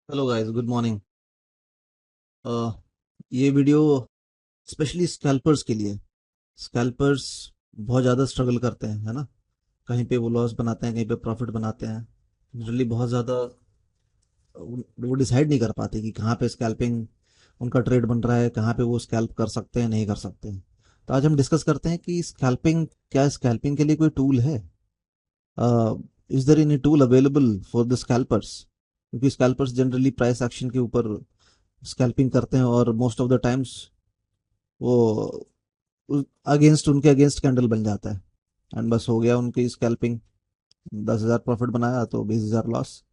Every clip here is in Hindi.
Hello guys, good morning. ये वीडियो स्पेशली स्कैल्पर्स के लिए। स्कैल्पर्स बहुत ज़्यादा स्ट्रगल करते हैं, है ना। कहीं पे वो लॉस बनाते हैं, कहीं पे प्रॉफिट बनाते हैं। जनरली बहुत ज़्यादा वो डिसाइड नहीं कर पाते कि कहाँ पे स्कैल्पिंग उनका ट्रेड बन रहा है, कहाँ पे वो स्कैल्प कर सकते हैं, नहीं कर सकते हैं। तो आज हम डिस्कस करते हैं कि स्कैल्पिंग, क्या स्कैल्पिंग के लिए कोई टूल है? Is there any tool available for the scalpers? क्योंकि स्कैल्पर्स जनरली प्राइस एक्शन के ऊपर स्कैल्पिंग करते हैं और मोस्ट ऑफ द टाइम्स वो अगेंस्ट उनके अगेंस्ट कैंडल बन जाता है एंड बस हो गया उनकी स्कैल्पिंग। 10,000 प्रॉफिट बनाया तो 20,000 लॉस।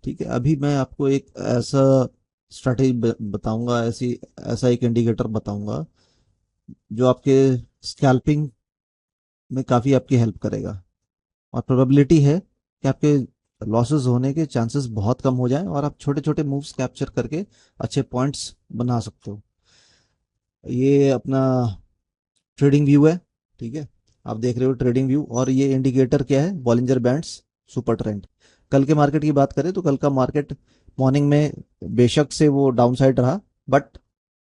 ठीक है, अभी मैं आपको एक ऐसा स्ट्रैटेजी बताऊंगा, ऐसी ऐसा एक इंडिकेटर बताऊंगा जो आपके स्कैल्पिंग में काफ़ी आपकी हेल्प करेगा। और प्रोबेबिलिटी है कि आपके लॉसेस होने के चांसेस बहुत कम हो जाएं और आप छोटे छोटे मूव्स कैप्चर करके अच्छे पॉइंट्स बना सकते हो। ये अपना ट्रेडिंग व्यू है। ठीक है, आप देख रहे हो ट्रेडिंग व्यू, और ये इंडिकेटर क्या है? Bollinger bands super trend. कल के मार्केट की बात करें तो कल का मार्केट मॉर्निंग में बेशक से वो डाउन साइड रहा, बट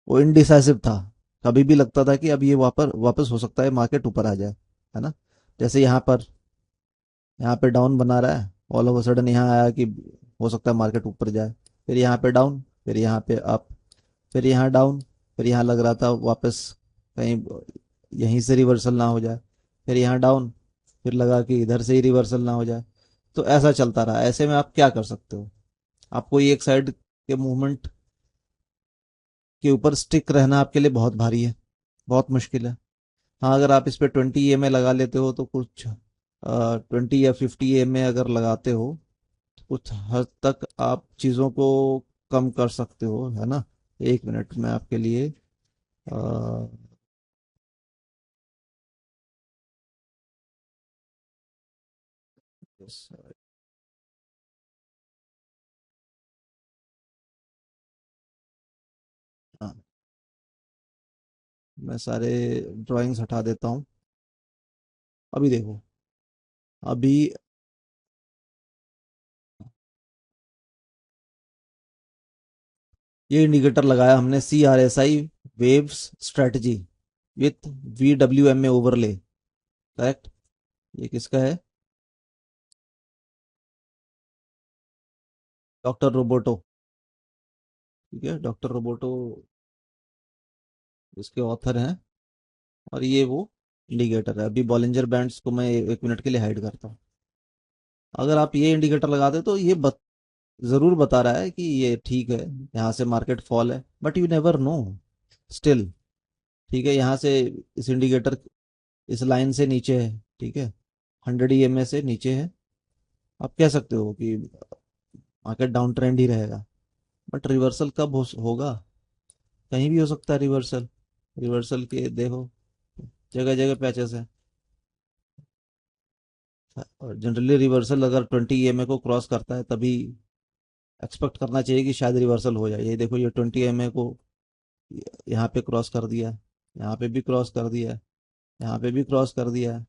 वो इनडिसाइसिव था। कभी भी लगता था कि अब ये वापस हो सकता है मार्केट ऊपर आ जाए, है ना। जैसे यहाँ पे डाउन बना रहा है, ऑल ऑफ अ सडन यहाँ आया कि हो सकता है मार्केट ऊपर जाए। फिर यहाँ पे डाउन, फिर यहाँ पे अप, फिर यहाँ डाउन, फिर यहाँ लग रहा था वापस कहीं यहीं से रिवर्सल ना हो जाए। फिर यहाँ डाउन, फिर लगा कि इधर से ही रिवर्सल ना हो जाए। तो ऐसा चलता रहा। ऐसे में आप क्या कर सकते हो? आप कोई एक साइड के मूवमेंट के ऊपर स्टिक रहना आपके लिए बहुत भारी है, बहुत मुश्किल है। हाँ, अगर आप इस पे 20 EMA लगा लेते हो तो कुछ 20 या 50 EMA अगर लगाते हो तो कुछ हद तक आप चीज़ों को कम कर सकते हो, है ना। एक मिनट में आपके लिए yes, हाँ, मैं सारे ड्राइंग्स हटा देता हूँ। अभी देखो, अभी ये इंडिकेटर लगाया हमने, CRSI waves strategy with VWMA overlay. Correct. ये किसका है? Doctor Roboto. ठीक है, डॉक्टर रोबोटो इसके ऑथर हैं। और ये वो इंडिकेटर है। अभी बॉलिंजर बैंड्स को मैं 1 मिनट के लिए हाइड करता हूँ। अगर आप ये इंडिकेटर लगाते तो ये जरूर बता रहा है कि ये ठीक है, यहाँ से मार्केट फॉल है, but you never know still. ठीक है, यहाँ से इस इंडिकेटर इस लाइन से नीचे है। ठीक है, 100 EMA से नीचे है। आप कह सकते हो कि मार्केट डाउन ट्रेंड ही रहेगा, बट रिवर्सल कब होगा? कहीं भी हो सकता है रिवर्सल। रिवर्सल के देखो, जगह जगह पैचेस है। और जनरली रिवर्सल अगर 20 EMA को क्रॉस करता है तभी एक्सपेक्ट करना चाहिए कि शायद रिवर्सल हो जाए। ये देखो, ये 20 EMA को यहाँ पे क्रॉस कर दिया, यहाँ पे भी क्रॉस कर दिया, यहाँ पे भी क्रॉस कर दिया है।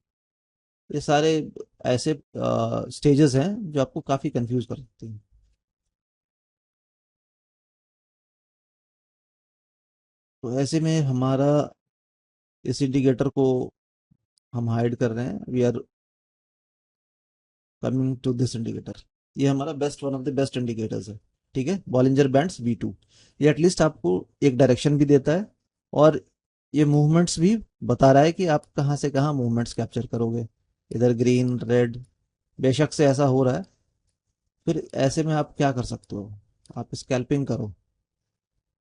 ये सारे ऐसे स्टेजेस हैं जो आपको काफी कंफ्यूज कर सकते हैं। तो ऐसे में हमारा इस इंडिकेटर को हम हाइड कर रहे हैं। We are coming to this indicator. ये हमारा best, one of the best indicators है। ठीक है, बॉलिंजर बैंड्स V2। ये एटलीस्ट आपको एक डायरेक्शन भी देता है, और ये मूवमेंट्स भी बता रहा है कि आप कहाँ से कहाँ मूवमेंट्स कैप्चर करोगे। इधर ग्रीन रेड, बेशक से ऐसा हो रहा है। फिर ऐसे में आप क्या कर सकते हो? आप स्कैल्पिंग करो।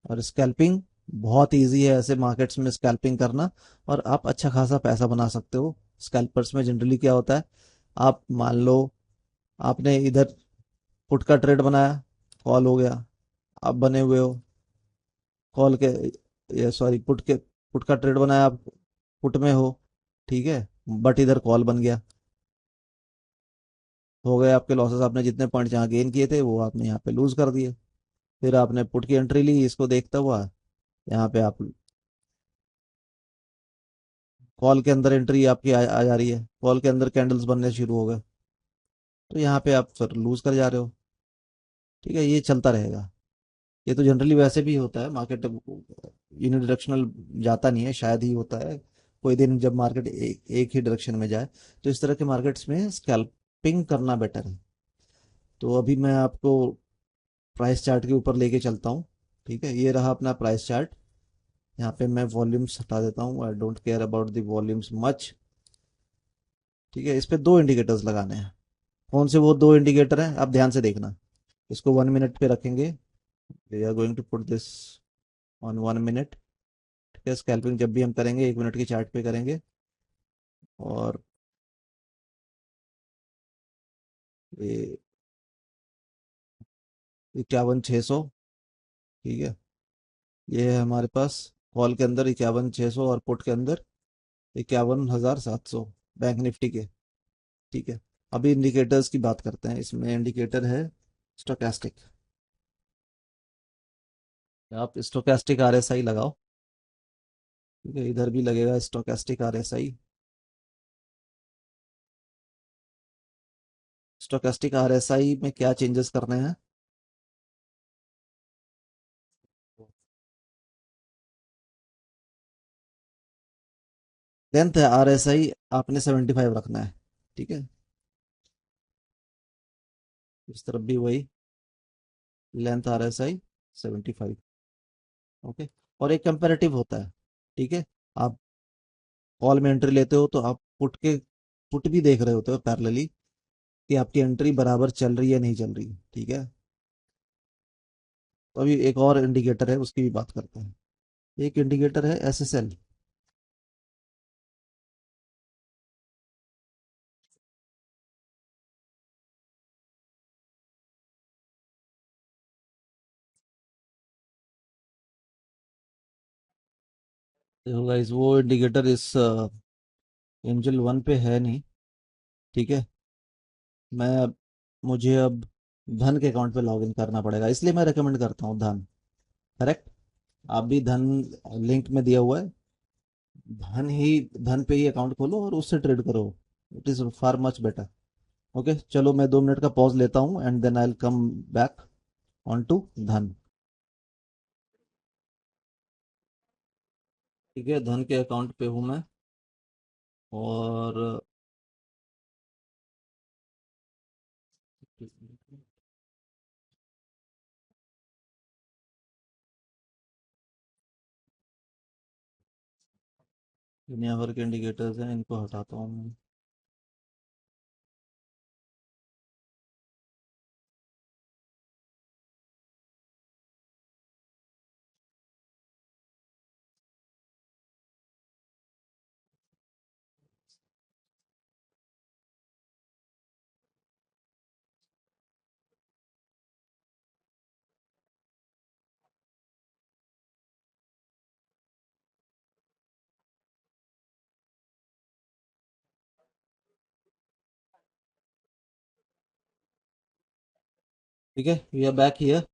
और स्कैल्पिंग बहुत इजी है ऐसे मार्केट्स में स्कैल्पिंग करना, और आप अच्छा खासा पैसा बना सकते हो। स्कैल्पर्स में जनरली क्या होता है, आप मान लो आपने इधर पुट का ट्रेड बनाया, कॉल हो गया, आप बने हुए हो कॉल के, ये सॉरी पुट का ट्रेड बनाया, आप पुट में हो। ठीक है, बट इधर कॉल बन गया, हो गए आपके लॉसेस। आपने जितने पॉइंट यहाँ गेन किए थे वो आपने यहाँ पे लूज कर दिए। फिर आपने पुट की एंट्री ली, इसको देखता हुआ यहाँ पे आप कॉल के अंदर एंट्री आपकी आ जा रही है, कॉल के अंदर कैंडल्स बनने शुरू हो गए, तो यहाँ पे आप फिर लूज कर जा रहे हो। ठीक है, ये चलता रहेगा। ये तो जनरली वैसे भी होता है, मार्केट यूनिडायरेक्शनल जाता नहीं है, शायद ही होता है कोई दिन जब मार्केट एक ही डायरेक्शन में जाए। तो इस तरह के मार्केट्स में स्कैल्पिंग करना बेटर है। तो अभी मैं आपको प्राइस चार्ट के ऊपर लेके चलता हूँ। ठीक है, ये रहा अपना प्राइस चार्ट। यहाँ पे मैं वॉल्यूम्स हटा देता हूँ, I don't care about the volumes much. ठीक है, इस पे दो इंडिकेटर्स लगाने हैं। कौन से वो दो इंडिकेटर हैं, आप ध्यान से देखना। इसको 1 मिनट पे रखेंगे। We are going to put this on 1 minute. ठीक है, स्कैल्पिंग जब भी हम करेंगे 1 मिनट की चार्ट पे करेंगे। और ये 51,600। ठीक है, ये है हमारे पास कॉल के अंदर 51,600 और पुट के अंदर 51,700 बैंक निफ्टी के। ठीक है, अभी इंडिकेटर्स की बात करते हैं। इसमें इंडिकेटर है स्टोकेस्टिक। आप स्टोकेस्टिक आरएसआई लगाओ। ठीक है, इधर भी लगेगा स्टोकेस्टिक आरएसआई। स्टोकेस्टिक आरएसआई में क्या चेंजेस करने हैं? लेंथ है आरएसआई आपने 75 रखना है। ठीक है, इस तरफ भी वही लेंथ आरएसआई 75। ओके, और एक कंपैरेटिव होता है। ठीक है, आप कॉल में एंट्री लेते हो तो आप पुट भी देख रहे होते हो पैरेलली कि आपकी एंट्री बराबर चल रही है नहीं चल रही। ठीक है, तो अभी एक और इंडिकेटर है, उसकी भी बात करते हैं। एक इंडिकेटर है एसएसएल। देखो गाइस, वो इंडिकेटर इस एंजल वन पे है नहीं। ठीक है, मैं अब मुझे अब धन के अकाउंट पे लॉगिन करना पड़ेगा, इसलिए मैं रेकमेंड करता हूँ धन। करेक्ट। आप भी धन लिंक में दिया हुआ है। धन पे ही अकाउंट खोलो और उससे ट्रेड करो। It is far much better. Okay, चलो मैं 2 मिनट का पॉज लेता हूँ and then I will come back on to then. ठीक है, धन के अकाउंट पे हूँ मैं। और दुनिया भर के इंडिकेटर्स हैं, इनको हटाता हूँ मैं। ठीक है, वी आर बैक हियर।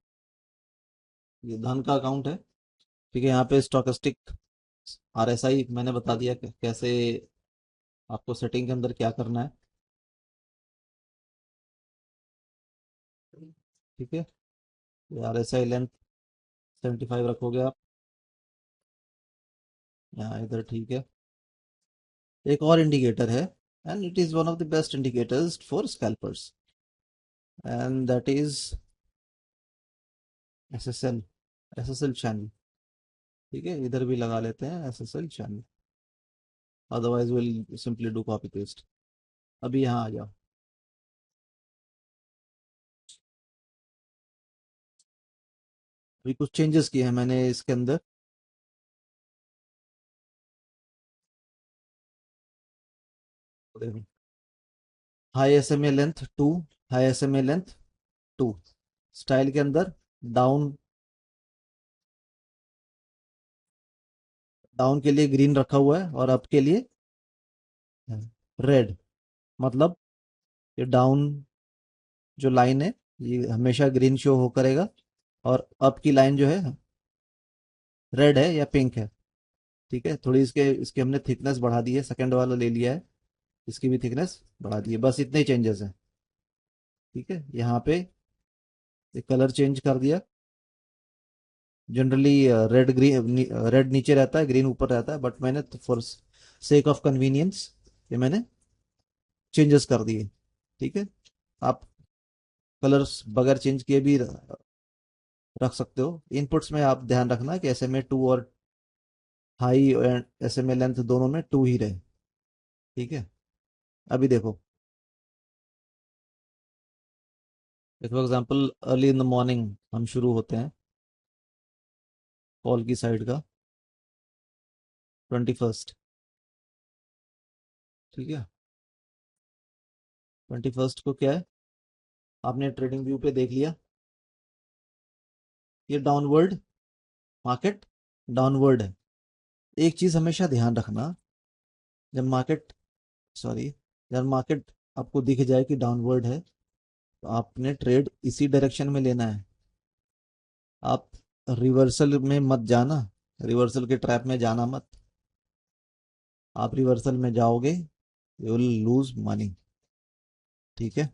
ये धन का अकाउंट है। ठीक है, यहाँ पे स्टॉकेस्टिक आरएसआई मैंने बता दिया कि कैसे आपको सेटिंग के अंदर क्या करना है। ठीक है, ये आरएसआई लेंथ 75 रखोगे आप यहाँ इधर। ठीक है, एक और इंडिकेटर है and it is one of the best indicators for scalpers and that is SSL. SSL channel. ठीक है, इधर भी लगा लेते हैं SSL channel, otherwise will simply do copy paste. अभी यहाँ आ जाओ। अभी कुछ चेंजेस किए हैं मैंने इसके अंदर। देखो, high SMA length 2, high SMA length 2। Style के अंदर डाउन, डाउन के लिए ग्रीन रखा हुआ है और अप के लिए रेड। मतलब ये डाउन जो लाइन है ये हमेशा ग्रीन शो हो करेगा, और अप की लाइन जो है रेड है या पिंक है। ठीक है, थोड़ी इसके इसके हमने थिकनेस बढ़ा दी है, सेकंड वाला ले लिया है, इसकी भी थिकनेस बढ़ा दी है, बस इतने ही चेंजेस हैं। ठीक है, यहाँ पे ये कलर चेंज कर दिया। जनरली रेड ग्रीन, रेड नीचे रहता है, ग्रीन ऊपर रहता है, बट मैंने फॉर सेक ऑफ कन्वीनियंस ये मैंने चेंजेस कर दिए। ठीक है, आप कलर्स बगैर चेंज किए भी रख सकते हो। इनपुट्स में आप ध्यान रखना कि SMA 2 और हाई एंड SMA लेंथ दोनों में 2 ही रहे। ठीक है, अभी देखो, for example early in the morning हम शुरू होते हैं कॉल की साइड का 21st। ठीक है, 21st को क्या है, आपने ट्रेडिंग व्यू पे देख लिया, ये डाउनवर्ड मार्केट, डाउनवर्ड है। एक चीज हमेशा ध्यान रखना, जब मार्केट, सॉरी, जब मार्केट आपको दिख जाए कि डाउनवर्ड है, तो आपने ट्रेड इसी डायरेक्शन में लेना है। आप रिवर्सल में मत जाना, रिवर्सल के ट्रैप में जाना मत। आप रिवर्सल में जाओगे, यू विल लूज मनी। ठीक है,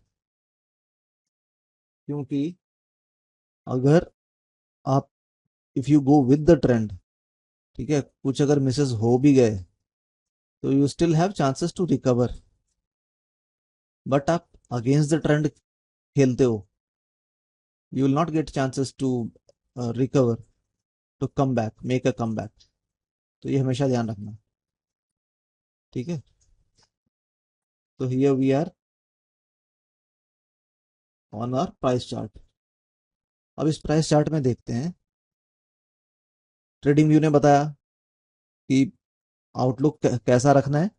क्योंकि अगर आप, if you go with the trend, ठीक है, कुछ अगर मिसेस हो भी गए तो you still have chances to recover. But आप अगेंस्ट द ट्रेंड खेलते हो, you will not get chances to recover, to come back, make a come back. तो ये हमेशा ध्यान रखना। ठीक है, तो here we are on our price chart. अब इस प्राइस चार्ट में देखते हैं, ट्रेडिंग व्यू ने बताया कि आउटलुक कैसा रखना है,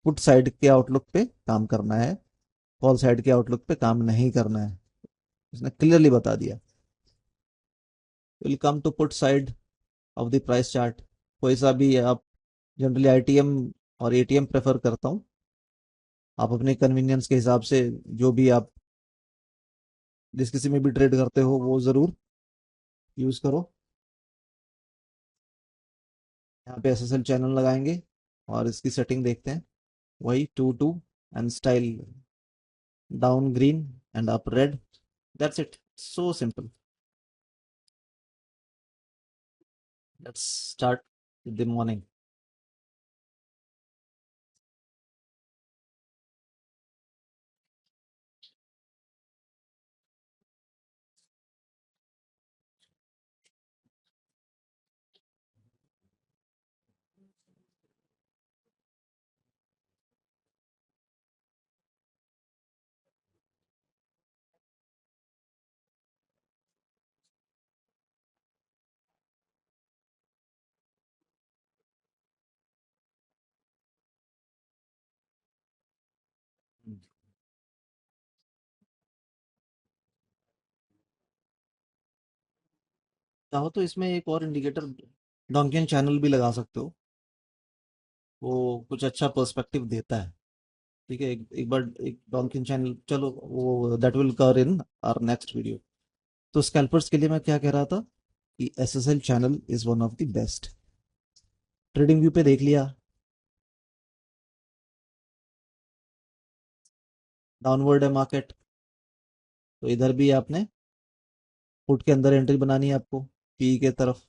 पुट साइड के आउटलुक पे काम करना है, कॉल साइड के आउटलुक पे काम नहीं करना है। इसने क्लियरली बता दिया। Will come to put side of the price chart. कोई सा भी आप, जनरली ITM और ATM प्रेफर करता हूँ। आप अपने कन्वीनियंस के हिसाब से जो भी आप जिस किसी में भी ट्रेड करते हो वो जरूर यूज करो। यहाँ पे SSL चैनल लगाएंगे और इसकी सेटिंग देखते हैं, वही 2 2 and style down green and up red. That's it, so simple. Let's start with the morning. चाहो तो इसमें एक और इंडिकेटर डॉन्कियन चैनल भी लगा सकते हो, वो कुछ अच्छा पर्सपेक्टिव देता है। ठीक है, एक बार एक डॉन्किन चैनल, चलो वो that will cover in our next video. तो स्कैल्पर्स के लिए मैं क्या कह रहा था कि SSL channel is one of the best. Trading view पे देख लिया, डाउनवर्ड है मार्केट, तो इधर भी आपने पुट के अंदर एंट्री बनानी है आपको, पी के तरफ।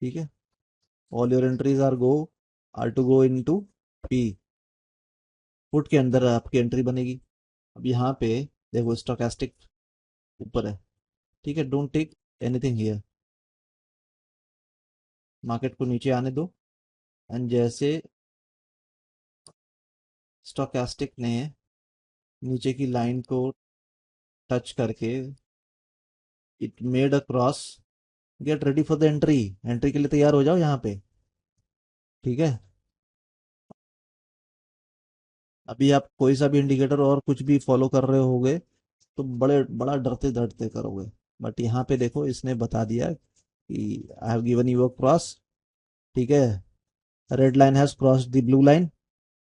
ठीक है, all your entries are to go in to P, put के अंदर आपकी एंट्री बनेगी। अब यहाँ पे देखो स्टोकेस्टिक ऊपर है। ठीक है, don't take anything here, market को नीचे आने दो। एंड जैसे स्टोकेस्टिक ने नीचे की लाइन को टच करके it made a cross, get ready for the entry, entry के लिए तैयार हो जाओ यहाँ पे। ठीक है, अभी आप कोई सा भी इंडिकेटर और कुछ भी फॉलो कर रहे होगे तो बड़ा डरते डरते करोगे। बट यहाँ पे देखो, इसने बता दिया कि I have given you a cross. ठीक है, red line has cross the blue line,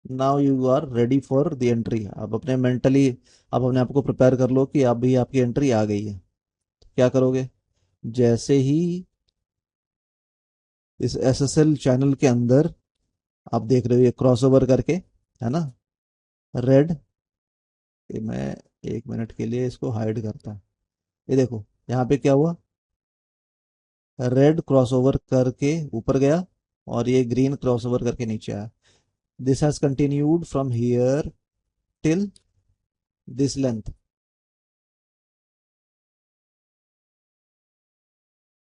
now you are ready for the entry. आप अपने मेंटली, आप अपने आप को प्रिपेयर कर लो कि अभी आपकी एंट्री आ गई है। क्या करोगे, जैसे ही इस SSL चैनल के अंदर आप देख रहे हो ये क्रॉसओवर करके, है ना, रेड, मैं एक मिनट के लिए इसको हाइड करता है। ये देखो यहाँ पे क्या हुआ, रेड क्रॉसओवर करके ऊपर गया और ये ग्रीन क्रॉसओवर करके नीचे आया। This has continued from here till this length,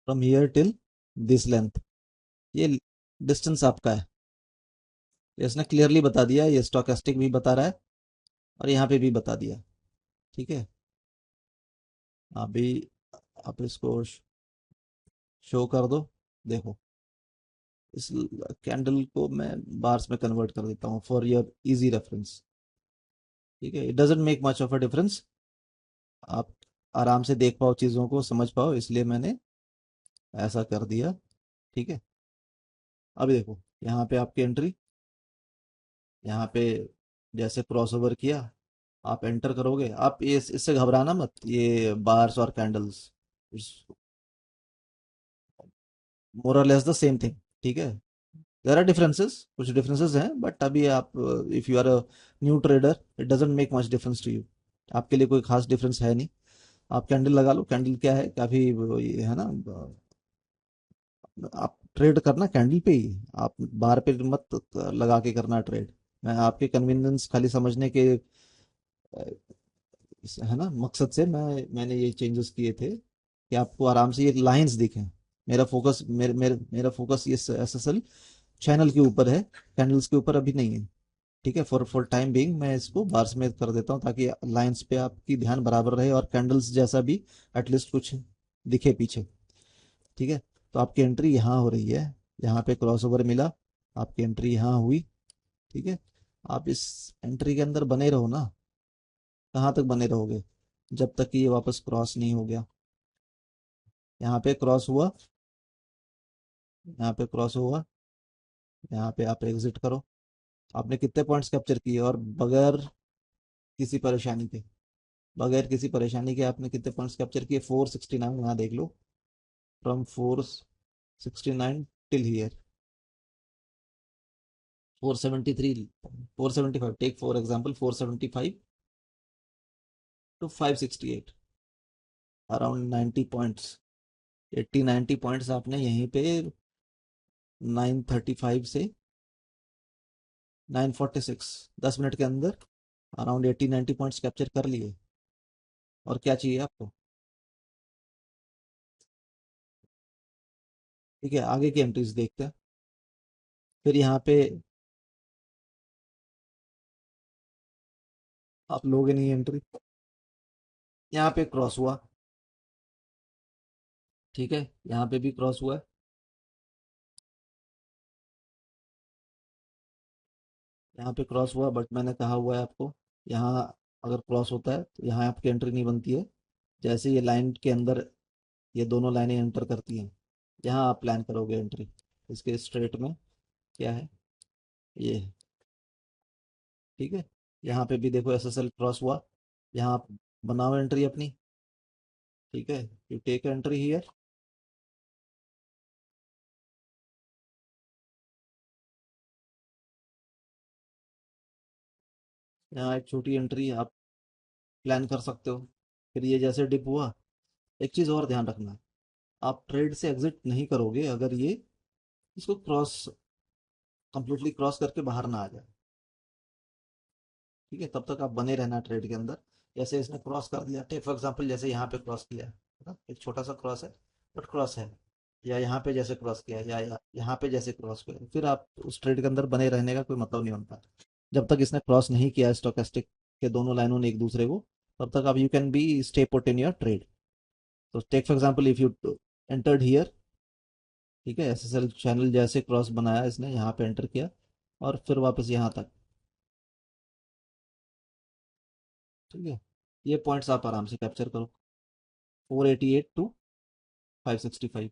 from here till this length, ये डिस्टेंस आपका है। ये इसने क्लियरली बता दिया, ये स्टोकेस्टिक भी बता रहा है और यहाँ पे भी बता दिया। ठीक है, अभी आप इसको शो कर दो। देखो इस कैंडल को मैं बार्स में कन्वर्ट कर देता हूँ फॉर योर इजी रेफरेंस। ठीक है, it doesn't make much of a difference, आप आराम से देख पाओ, चीज़ों को समझ पाओ, इसलिए मैंने ऐसा कर दिया। ठीक है, अभी देखो यहाँ पे आपकी एंट्री, यहाँ पे जैसे क्रॉसओवर किया आप एंटर करोगे, आप ये इससे घबराना मत, ये बार्स और कैंडल्स मोर और लेस द सेम थिंग। ठीक है, देयर आर डिफरेंसेस, कुछ डिफरेंसेस हैं, बट अभी आप if you are a new trader it doesn't make much difference to you, आपके लिए कोई खास डिफरेंस है नहीं। आप कैंडल लगा लो, कैंडल क्या है, काफी ये है ना, आप ट्रेड करना कैंडल पे ही, आप बार पे मत लगा के करना ट्रेड। मैं आपके कन्वीनियंस खाली समझने के है ना मकसद से मैंने ये चेंजेस किए थे कि आपको आराम से ये लाइंस दिखें। मेरा फोकस ये एसएसएल चैनल के ऊपर है, कैंडल्स के ऊपर अभी नहीं है। ठीक है, फॉर टाइम बीइंग मैं इसको बार्स में कर देता हूँ ताकि लाइंस पे आपकी ध्यान बराबर रहे और कैंडल्स जैसा भी एटलीस्ट कुछ दिखे पीछे। ठीक है, तो आपकी एंट्री यहाँ हो रही है, यहाँ पे क्रॉसओवर मिला, आपकी एंट्री यहाँ हुई। ठीक है, आप इस एंट्री के अंदर बने रहो ना, कहाँ तक बने रहोगे, जब तक कि ये वापस क्रॉस नहीं हो गया। यहाँ पे क्रॉस हुआ, यहाँ पे क्रॉस हुआ, यहाँ पे आप एग्जिट करो। आपने कितने पॉइंट्स कैप्चर किए और बगैर किसी परेशानी के, बगैर किसी परेशानी के आपने कितने पॉइंट्स कैप्चर किए, 469, यहाँ देख लो, from 469 till here 473, 475, take for example 475 to 568, around 90 points, 80 90 points आपने यहीं पे 935 से 946, 10 मिनट के अंदर अराउंड 80 90 पॉइंट्स कैप्चर कर लिए। और क्या चाहिए आपको। ठीक है, आगे की एंट्रीज देखते हैं। फिर यहाँ पे आप लोगे नहीं एंट्री, यहाँ पे क्रॉस हुआ। ठीक है, यहाँ पे भी क्रॉस हुआ है, यहाँ पे क्रॉस हुआ, बट मैंने कहा हुआ है आपको, यहाँ अगर क्रॉस होता है तो यहाँ आपकी एंट्री नहीं बनती है। जैसे ये लाइन के अंदर ये दोनों लाइनें एंटर करती हैं, यहाँ आप प्लान करोगे एंट्री, इसके स्ट्रेट में क्या है, ये है। ठीक है, यहाँ पे भी देखो एसएसएल क्रॉस हुआ, यहाँ आप बनाओ एंट्री अपनी। ठीक है, यू टेक एंट्री हियर, यहाँ एक छोटी एंट्री आप प्लान कर सकते हो। फिर ये जैसे डिप हुआ, एक चीज़ और ध्यान रखना, आप ट्रेड से एग्जिट नहीं करोगे अगर ये इसको क्रॉस कंप्लीटली क्रॉस करके बाहर ना आ जाए। ठीक है, तब तक आप बने रहना ट्रेड के अंदर। जैसे इसने क्रॉस कर दिया, टेक फॉर एग्जांपल जैसे यहाँ पे क्रॉस किया है ना, एक छोटा सा क्रॉस है बट क्रॉस है, या यहाँ पे जैसे क्रॉस किया या यहाँ पे जैसे क्रॉस किया, फिर आप उस ट्रेड के अंदर बने रहने का कोई मतलब नहीं बनता जब तक इसने क्रॉस नहीं किया स्टोकेस्टिक के दोनों लाइनों ने एक दूसरे को, तब तक आप you can be stay put in your trade. तो take for example if you entered here, ठीक है, एसएसएल चैनल जैसे क्रॉस बनाया इसने, यहाँ पे एंटर किया और फिर वापस यहाँ तक। ठीक है, ये पॉइंट्स आप आराम से कैप्चर करो, 488 टू 565,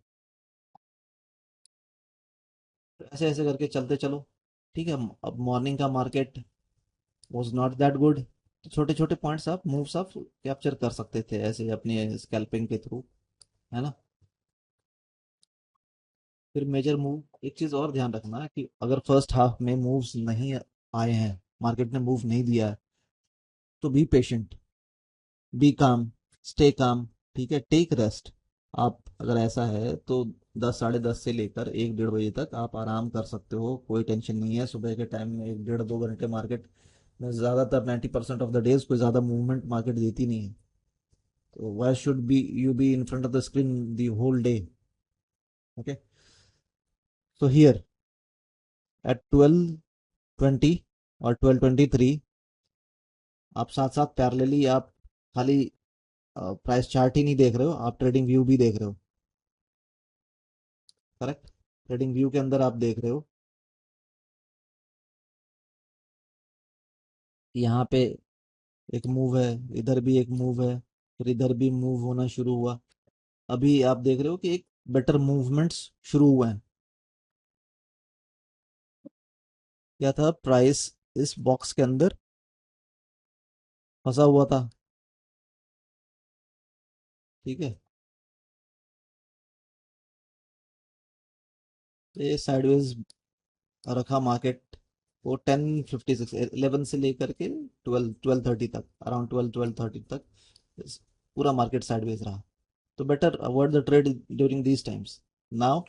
ऐसे ऐसे करके चलते चलो। ठीक है, अब मॉर्निंग का market was not that good, तो छोटे छोटे पॉइंट्स आप मूव्स आप कैप्चर कर सकते थे ऐसे अपने स्कैल्पिंग के थ्रू, है ना। फिर मेजर मूव, एक चीज और ध्यान रखना कि अगर फर्स्ट हाफ में मूव्स नहीं आए हैं, मार्केट ने मूव नहीं दिया है, तो बी पेशेंट। बी काम, स्टे काम, ठीक है, टेक रेस्ट। आप अगर ऐसा है तो 10 साढ़े 10 से लेकर 1 डेढ़ बजे तक आप आराम कर सकते हो, कोई टेंशन नहीं है। सुबह के टाइम में 1 डेढ़ 2 घंटे मार्केट में, ज़्यादातर 90% ऑफ द डेज कोई ज़्यादा मूवमेंट मार्केट देती नहीं है। तो why should be you be in front of the screen the whole day? Okay, so here at 12:20 और 12:23 आप साथ साथ पैरेलली आप खाली प्राइस चार्ट ही नहीं देख रहे हो, आप ट्रेडिंग व्यू भी देख रहे हो। करेक्ट, ट्रेडिंग व्यू के अंदर आप देख रहे हो कि यहाँ पे एक मूव है, इधर भी एक मूव है, फिर इधर भी मूव होना शुरू हुआ। अभी आप देख रहे हो कि एक बेटर मूवमेंट्स शुरू हुए हैं। क्या था, प्राइस इस बॉक्स के अंदर फंसा हुआ था, ठीक है। ये साइडवेज रखा मार्केट, वो 10:56 11 से लेकर के 12:30 तक, अराउंड 12:30 तक पूरा मार्केट साइडवेज रहा। तो better avoid the trade during these times. Now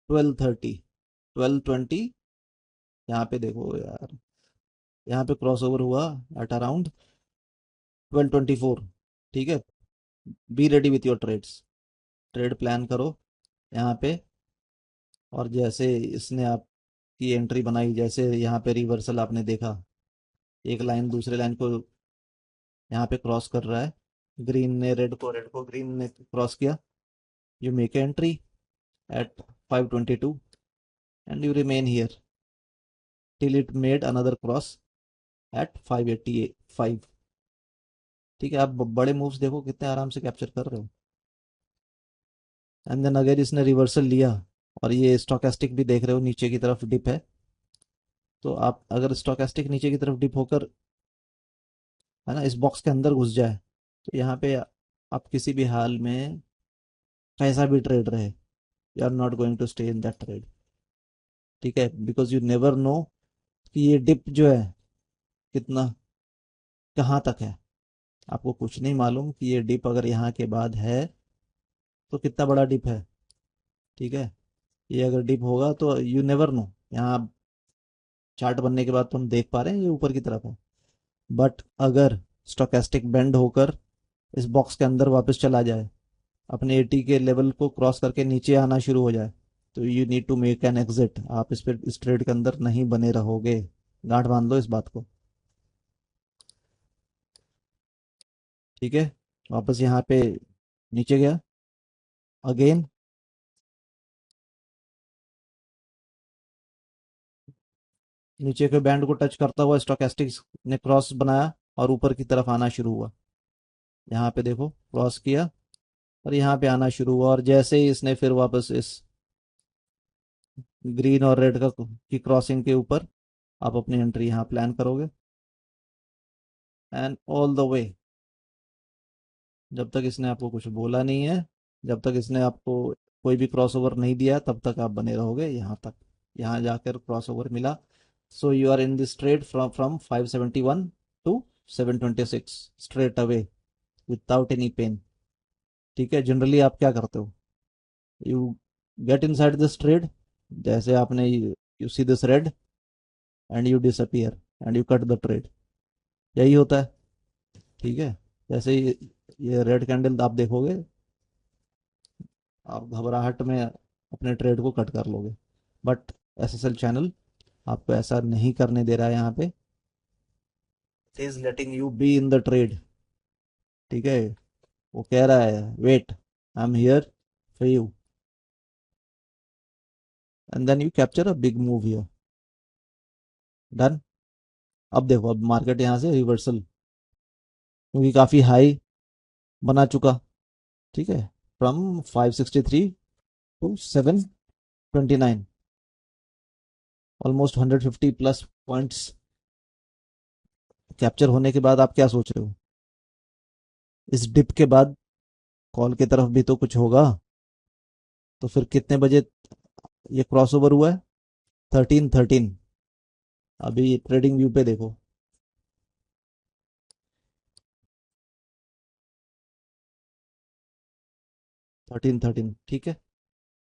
12:30, 12:20, यहाँ पे देखो यार, यहाँ पे क्रॉस ओवर हुआ एट अराउंड 12:24, ठीक है। Be ready with your trades, trade plan करो यहाँ पे। और जैसे इसने आपकी एंट्री बनाई, जैसे यहाँ पे रिवर्सल आपने देखा, एक लाइन दूसरे लाइन को यहाँ पे क्रॉस कर रहा है, ग्रीन ने रेड को, रेड को ग्रीन ने क्रॉस किया, you make entry at 5:22 and you remain here till it made another cross at 5:85, ठीक है। आप बड़े मूव्स देखो कितने आराम से कैप्चर कर रहे हो। एंड देन अगर इसने रिवर्सल लिया, और ये स्टोकेस्टिक भी देख रहे हो नीचे की तरफ डिप है, तो आप अगर स्टोकेस्टिक नीचे की तरफ डिप होकर, है ना, इस बॉक्स के अंदर घुस जाए, तो यहाँ पे आप किसी भी हाल में कैसा भी ट्रेड रहे, you are not going to stay in that trade, ठीक है। बिकॉज यू नेवर नो कि ये डिप जो है कितना, कहाँ तक है। आपको कुछ नहीं मालूम कि ये डिप अगर यहाँ के बाद है तो कितना बड़ा डिप है, ठीक है। ये अगर डिप होगा तो यू नेवर नो। यहाँ चार्ट बनने के बाद तो हम देख पा रहे हैं ये ऊपर की तरफ है, बट अगर स्टोकेस्टिक बेंड होकर इस बॉक्स के अंदर वापस चला जाए, अपने 80 के लेवल को क्रॉस करके नीचे आना शुरू हो जाए, तो you need to make an exit. आप इस पे, इस ट्रेड के अंदर नहीं बने रहोगे, गांठ बांध लो इस बात को, ठीक है। वापस यहाँ पे नीचे गया अगेन, नीचे के बैंड को टच करता हुआ स्टोकेस्टिक ने क्रॉस बनाया और ऊपर की तरफ आना शुरू हुआ। यहाँ पे देखो क्रॉस किया और यहाँ पे आना शुरू हुआ, और जैसे ही इसने फिर वापस इस ग्रीन और रेड का की क्रॉसिंग के ऊपर आप अपनी एंट्री यहाँ प्लान करोगे, एंड ऑल द वे, जब तक इसने आपको कुछ बोला नहीं है, जब तक इसने आपको कोई भी क्रॉसओवर नहीं दिया, तब तक आप बने रहोगे यहाँ तक। यहाँ जाकर क्रॉसओवर मिला, so you are in this trade from 571 to 726 straight away without any pain, ठीक है। जनरली आप क्या करते हो, you get inside this trade, जैसे आपने you see this red and you disappear and you cut the trade, यही होता है, ठीक है। जैसे ये रेड कैंडल आप देखोगे, आप घबराहट में अपने ट्रेड को कट कर लोगे, बट एसएसएल चैनल आपको ऐसा नहीं करने दे रहा है। यहाँ पे is letting you be in the trade, ठीक है। वो कह रहा है wait, I am here for you, and then you capture a big move here, done. अब देखो, अब मार्केट यहाँ से रिवर्सल, क्योंकि काफी हाई बना चुका, ठीक है, from 563 to 729, almost 150 plus points capture होने के बाद आप क्या सोच रहे हो, इस डिप के बाद कॉल की तरफ भी तो कुछ होगा। तो फिर कितने बजे ये क्रॉसओवर हुआ है, 13:13। अभी ट्रेडिंग व्यू पे देखो, 1313, ठीक है।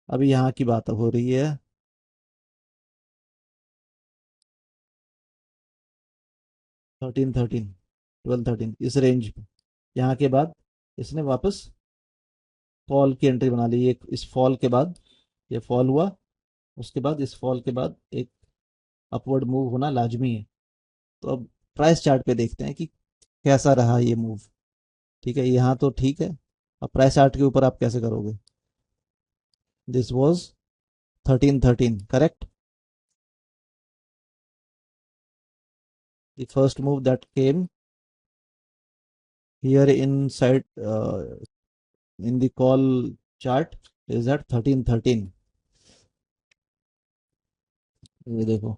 अभी यहाँ की बात हो रही है 1313, 1213, इस रेंज पे। यहाँ के बाद इसने वापस फॉल की एंट्री बना ली। ये इस फॉल के बाद ये फॉल हुआ, उसके बाद इस फॉल के बाद एक अपवर्ड मूव होना लाजमी है। तो अब प्राइस चार्ट पे देखते हैं कि कैसा रहा ये मूव। ठीक है, यहाँ तो ठीक है। अब प्राइस चार्ट के ऊपर आप कैसे करोगे? This was 1313, correct. The first move that came here inside in the call chart is at 1313। ये देखो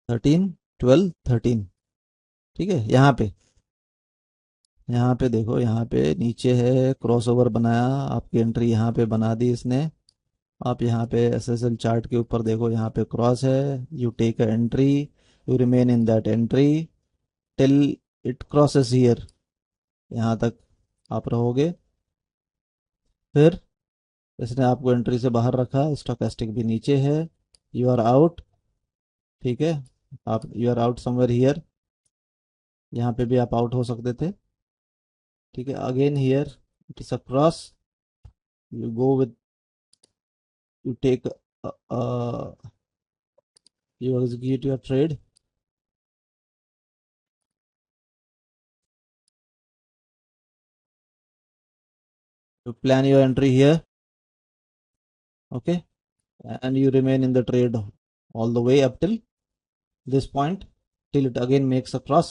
13 12 13, ठीक है। यहाँ पे देखो, यहाँ पे नीचे है क्रॉसओवर बनाया, आपकी एंट्री यहाँ पे बना दी इसने। आप यहाँ पे एसएसएल चार्ट के ऊपर देखो, यहाँ पे क्रॉस है, you take a entry, you remain in that entry till it crosses here, यहाँ तक आप रहोगे। फिर इसने आपको एंट्री से बाहर रखा, स्टोकेस्टिक भी नीचे है, यू आर आउट, ठीक है। आप you are out somewhere here, यहाँ पे भी आप आउट हो सकते थे, ठीक है। Again here it is a cross, you go with, you take, you execute your trade, you plan your entry here, okay, and you remain in the trade all the way up till this point, till it again makes a cross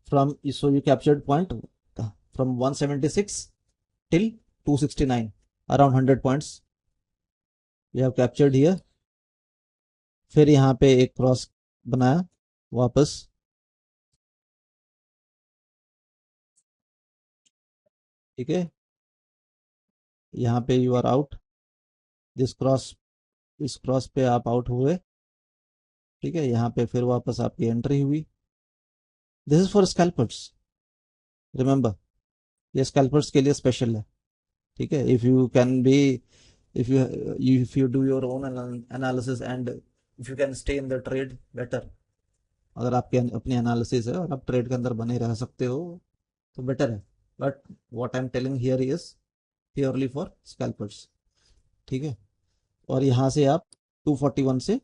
from, so you captured point from 176 till 269, around 100 points you have captured here। फिर यहाँ पे एक क्रॉस बनाया वापस, ठीक है। यहाँ पे you are out, this cross, इस क्रॉस पे आप आउट हुए, ठीक है। यहाँ पे फिर वापस आपकी एंट्री हुई। This is for scalpers, remember, ये स्कैल्पर्स के लिए स्पेशल है, ठीक है। If you can B, if you do your own analysis and if you can stay in the trade better, अगर आपकी अपनी एनालिसिस है और आप ट्रेड के अंदर बने रह सकते हो तो बेटर है। But what I am telling here is purely for scalpers, ठीक है। और यहाँ से आप 241 से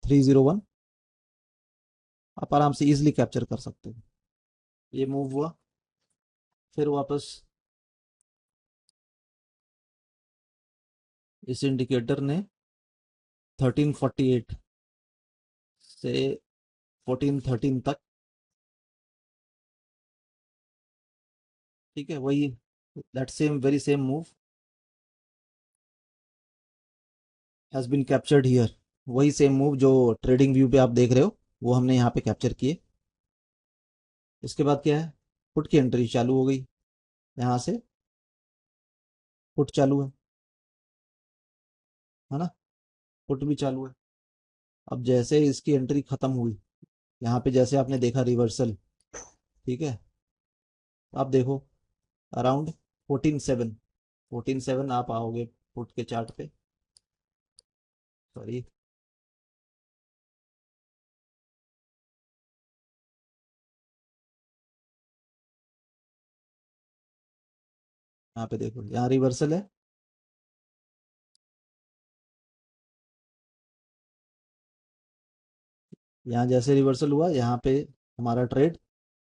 301 आप आराम से इजीली कैप्चर कर सकते हो। ये मूव हुआ, फिर वापस इस इंडिकेटर ने 1348 से 1413 तक, ठीक है, वही that same very same move has been captured here. वही सेम मूव जो ट्रेडिंग व्यू पे आप देख रहे हो वो हमने यहाँ पे कैप्चर किए। इसके बाद क्या है, पुट की एंट्री चालू हो गई, यहाँ से पुट चालू है ना, पुट भी चालू है। अब जैसे इसकी एंट्री खत्म हुई, यहाँ पे जैसे आपने देखा रिवर्सल, ठीक है। आप देखो अराउंड 14.7, 14.7 आप आओगे पुट के चार्ट पे, सॉरी, यहाँ पे देखो, यहाँ रिवर्सल है, यहाँ जैसे रिवर्सल हुआ यहाँ पे हमारा ट्रेड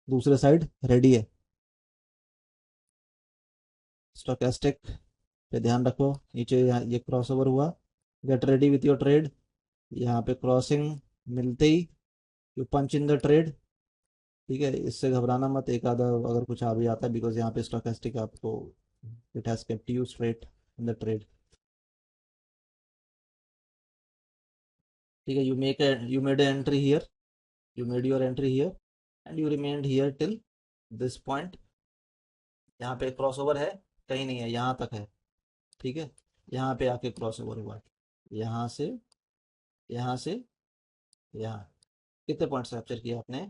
दूसरे साइड रेडी है। स्टोकेस्टिक पे ध्यान रखो, नीचे ये क्रॉस ओवर हुआ, get ready with your trade. यहाँ पे क्रॉसिंग मिलते ही you punch in the trade, ठीक है। इससे घबराना मत, एक आधा अगर कुछ आ भी आता है, बिकॉज यहाँ पे स्टोकेस्टिक आपको, it has kept you straight in the trade, ठीक है। You made entry here, you made your entry here and you remained here till this point. यहाँ पे क्रॉस ओवर है, कहीं नहीं है, यहाँ तक है, ठीक है। यहाँ पे आके क्रॉस ओवर हुआ, यहाँ से, यहाँ से, यहाँ, कितने पॉइंट्स कैप्चर किए आपने?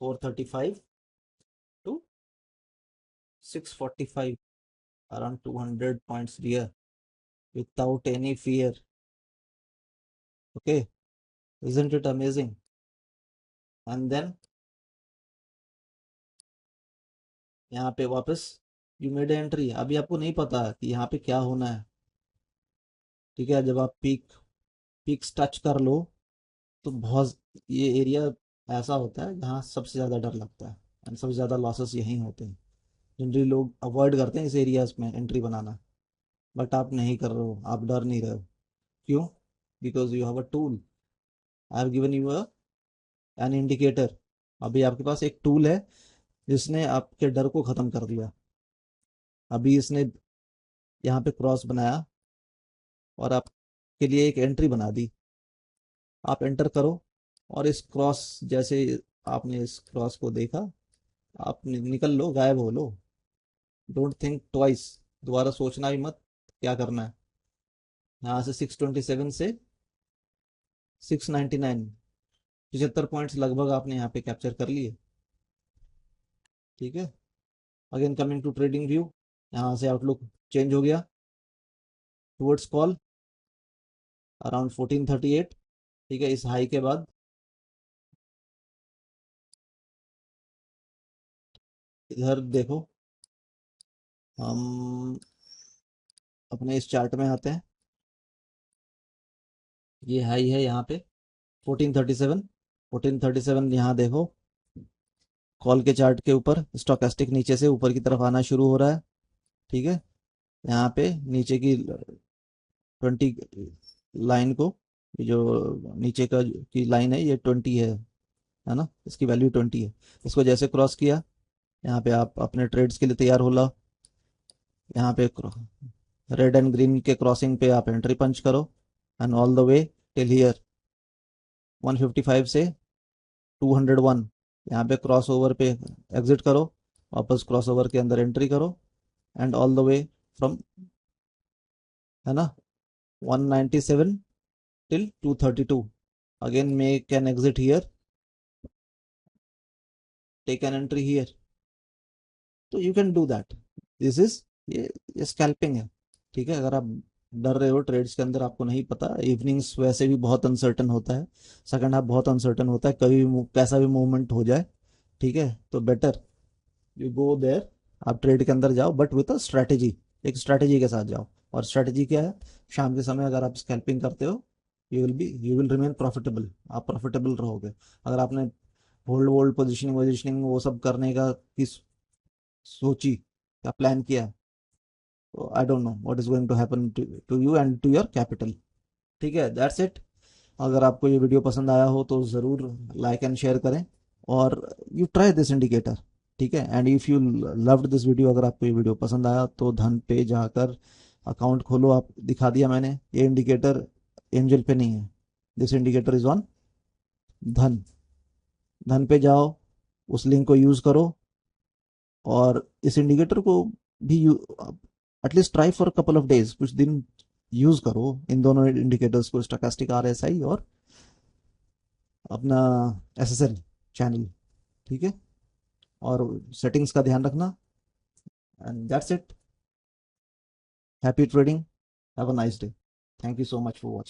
435 to 645, around 200 points here without any fear. Okay, isn't it amazing? And then यहाँ पे वापस यू मेड एंट्री। अभी आपको नहीं पता कि यहाँ पे क्या होना है, ठीक है। जब आप पीक्स टच कर लो तो बहुत, ये एरिया ऐसा होता है जहाँ सबसे ज़्यादा डर लगता है एंड सबसे ज़्यादा लॉसेस यहीं होते हैं। जनरली लोग अवॉइड करते हैं इस एरियाज में एंट्री बनाना, बट आप नहीं कर रहे हो, आप डर नहीं रहे हो। क्यों? Because you have a tool. I have given you an indicator. अभी आपके पास एक टूल है जिसने आपके डर को ख़त्म कर दिया। अभी इसने यहाँ पे क्रॉस बनाया और आपके लिए एक एंट्री बना दी। आप एंटर करो और इस क्रॉस, जैसे आपने इस क्रॉस को देखा, आप निकल लो, गायब हो लो। डोंट थिंक ट्वाइस, दोबारा सोचना भी मत क्या करना है। यहाँ से 627 से 699, 75 पॉइंट्स लगभग आपने यहाँ पे कैप्चर कर लिए। ठीक है, again coming to trading view, यहाँ से आउटलुक चेंज हो गया टुवर्ड्स कॉल अराउंड 1438। ठीक है, इस हाई के बाद इधर देखो, हम अपने इस चार्ट में आते हैं। ये हाई है यहाँ पे 1437। 1437 यहाँ देखो, कॉल के चार्ट के ऊपर स्टोकेस्टिक नीचे से ऊपर की तरफ आना शुरू हो रहा है। ठीक है, यहाँ पे नीचे की 20 लाइन को, ये जो नीचे का की लाइन है ये 20 है ना, इसकी वैल्यू 20 है। इसको जैसे क्रॉस किया, यहाँ पे आप अपने ट्रेड्स के लिए तैयार हो ला। यहाँ पे रेड एंड ग्रीन के क्रॉसिंग पे आप एंट्री पंच करो and all the way till here 155 से 201, यहाँ पे क्रॉस ओवर पे एग्जिट करो, वापस क्रॉस ओवर के अंदर एंट्री करो and all the way from, है ना, 197 till 232, again make an exit here, take an entry here. तो you can do that. This is, ये स्कैल्पिंग है। ठीक है, अगर आप डर रहे हो ट्रेड्स के अंदर, आपको नहीं पता, इवनिंग्स वैसे भी बहुत अनसर्टन होता है, सेकंड हाफ बहुत अनसर्टन होता है, कभी भी कैसा भी मूवमेंट हो जाए। ठीक है, तो बेटर यू गो देयर, आप ट्रेड के अंदर जाओ बट विथ अ स्ट्रैटेजी, एक स्ट्रैटेजी के साथ जाओ। और स्ट्रैटेजी क्या है? शाम के समय अगर आप स्कैल्पिंग करते हो, यू विल रिमेन प्रॉफिटेबल, आप प्रॉफिटेबल रहोगे। अगर आपने होल्ड वोल्ड पोजिशनिंग वोजिशनिंग वो सब करने का किस सोची या प्लान किया, तो I don't know what is going to happen to you and to your capital. ठीक है, दैट्स इट। अगर आपको ये वीडियो पसंद आया हो तो ज़रूर लाइक एंड शेयर करें और यू ट्राई दिस इंडिकेटर। ठीक है, and if you loved this video, अगर आपको ये वीडियो पसंद आया तो धन पे जाकर अकाउंट खोलो। आप दिखा दिया मैंने, ये इंडिकेटर एंजल पे नहीं है, दिस इंडिकेटर इज ऑन धन। धन पे जाओ, उस लिंक को यूज़ करो और इस इंडिकेटर को भी at least try for couple of days, कुछ दिन यूज करो इन दोनों इंडिकेटर्स को, स्टोकेस्टिक आरएसआई और अपना एसएसएल चैनल। ठीक है, और सेटिंग्स का ध्यान रखना and that's it. Happy trading, have a nice day, thank you so much for watching.